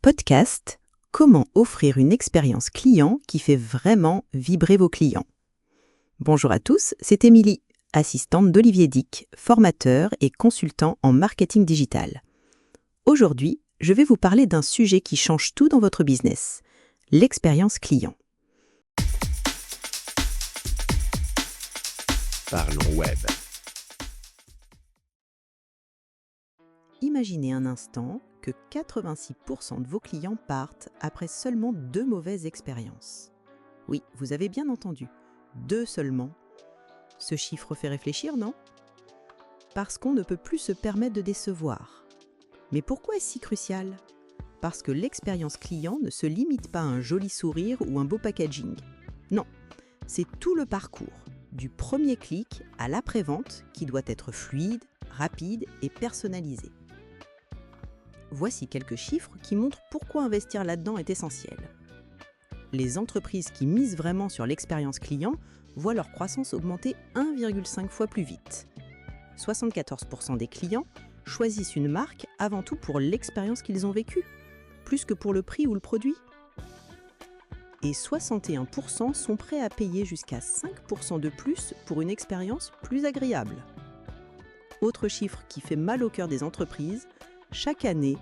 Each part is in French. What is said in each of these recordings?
podcast « Comment offrir une expérience client qui fait vraiment vibrer vos clients ?» Bonjour à tous, c'est Émilie, assistante d'Olivier Dick, formateur et consultant en marketing digital. Aujourd'hui, je vais vous parler d'un sujet qui change tout dans votre business, l'expérience client. Parlons web. Imaginez un instant que 86% de vos clients partent après seulement 2 mauvaises expériences. Oui, vous avez bien entendu, 2 seulement. Ce chiffre fait réfléchir, non ? Parce qu'on ne peut plus se permettre de décevoir. Mais pourquoi est-ce si crucial ? Parce que l'expérience client ne se limite pas à un joli sourire ou un beau packaging. Non, c'est tout le parcours, du premier clic à l'après-vente qui doit être fluide, rapide et personnalisé. Voici quelques chiffres qui montrent pourquoi investir là-dedans est essentiel. Les entreprises qui misent vraiment sur l'expérience client voient leur croissance augmenter 1,5 fois plus vite. 74% des clients choisissent une marque avant tout pour l'expérience qu'ils ont vécue, plus que pour le prix ou le produit. Et 61% sont prêts à payer jusqu'à 5% de plus pour une expérience plus agréable. Autre chiffre qui fait mal au cœur des entreprises, chaque année,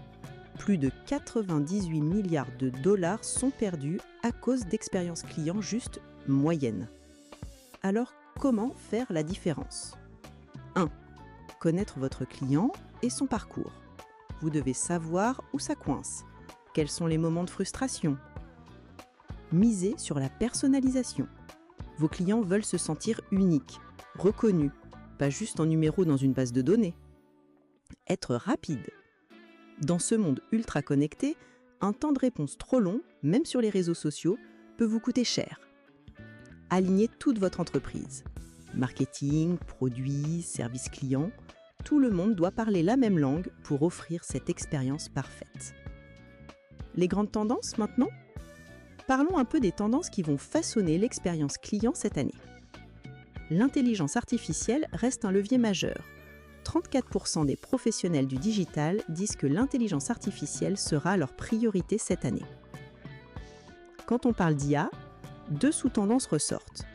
plus de 98 milliards de dollars sont perdus à cause d'expériences clients juste moyennes. Alors, comment faire la différence ? 1. Connaître votre client et son parcours. Vous devez savoir où ça coince, quels sont les moments de frustration. Misez sur la personnalisation. Vos clients veulent se sentir uniques, reconnus, pas juste en numéro dans une base de données. Être rapide. Dans ce monde ultra connecté, un temps de réponse trop long, même sur les réseaux sociaux, peut vous coûter cher. Alignez toute votre entreprise. Marketing, produits, services clients, tout le monde doit parler la même langue pour offrir cette expérience parfaite. Les grandes tendances maintenant ? Parlons un peu des tendances qui vont façonner l'expérience client cette année. L'intelligence artificielle reste un levier majeur. 34% des professionnels du digital disent que l'intelligence artificielle sera leur priorité cette année. Quand on parle d'IA, 2 sous-tendances ressortent.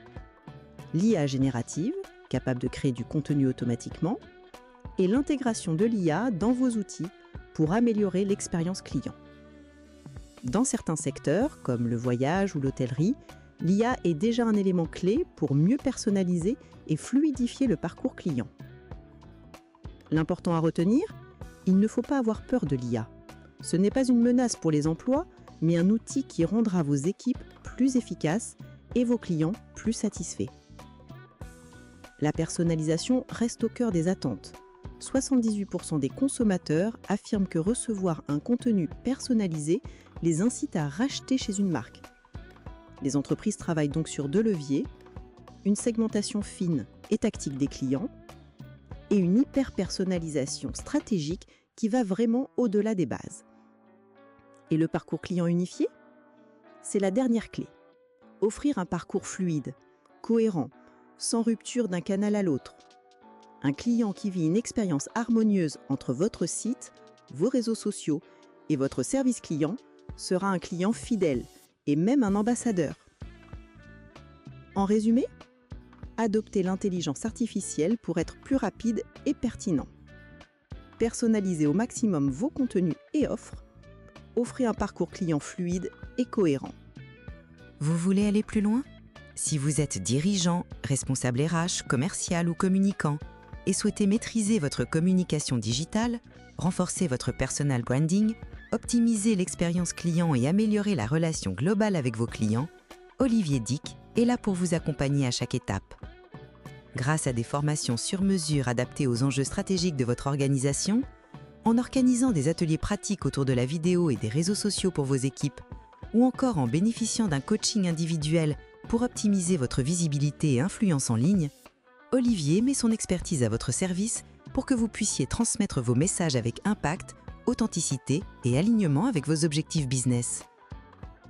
L'IA générative, capable de créer du contenu automatiquement, et l'intégration de l'IA dans vos outils pour améliorer l'expérience client. Dans certains secteurs, comme le voyage ou l'hôtellerie, l'IA est déjà un élément clé pour mieux personnaliser et fluidifier le parcours client. L'important à retenir, il ne faut pas avoir peur de l'IA. Ce n'est pas une menace pour les emplois, mais un outil qui rendra vos équipes plus efficaces et vos clients plus satisfaits. La personnalisation reste au cœur des attentes. 78% des consommateurs affirment que recevoir un contenu personnalisé les incite à racheter chez une marque. Les entreprises travaillent donc sur 2 leviers, une segmentation fine et tactique des clients et une hyper-personnalisation stratégique qui va vraiment au-delà des bases. Et le parcours client unifié ? C'est la dernière clé. Offrir un parcours fluide, cohérent, sans rupture d'un canal à l'autre. Un client qui vit une expérience harmonieuse entre votre site, vos réseaux sociaux et votre service client sera un client fidèle et même un ambassadeur. En résumé, adoptez l'intelligence artificielle pour être plus rapide et pertinent. Personnalisez au maximum vos contenus et offres. Offrez un parcours client fluide et cohérent. Vous voulez aller plus loin ? Si vous êtes dirigeant, responsable RH, commercial ou communicant et souhaitez maîtriser votre communication digitale, renforcer votre personal branding, optimiser l'expérience client et améliorer la relation globale avec vos clients, Olivier Dick est là pour vous accompagner à chaque étape. Grâce à des formations sur mesure adaptées aux enjeux stratégiques de votre organisation, en organisant des ateliers pratiques autour de la vidéo et des réseaux sociaux pour vos équipes, ou encore en bénéficiant d'un coaching individuel pour optimiser votre visibilité et influence en ligne, Olivier met son expertise à votre service pour que vous puissiez transmettre vos messages avec impact, authenticité et alignement avec vos objectifs business.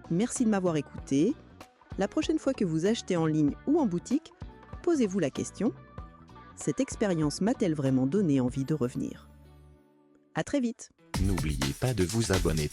Merci de m'avoir écouté. La prochaine fois que vous achetez en ligne ou en boutique, posez-vous la question : cette expérience m'a-t-elle vraiment donné envie de revenir ? À très vite. N'oubliez pas de vous abonner.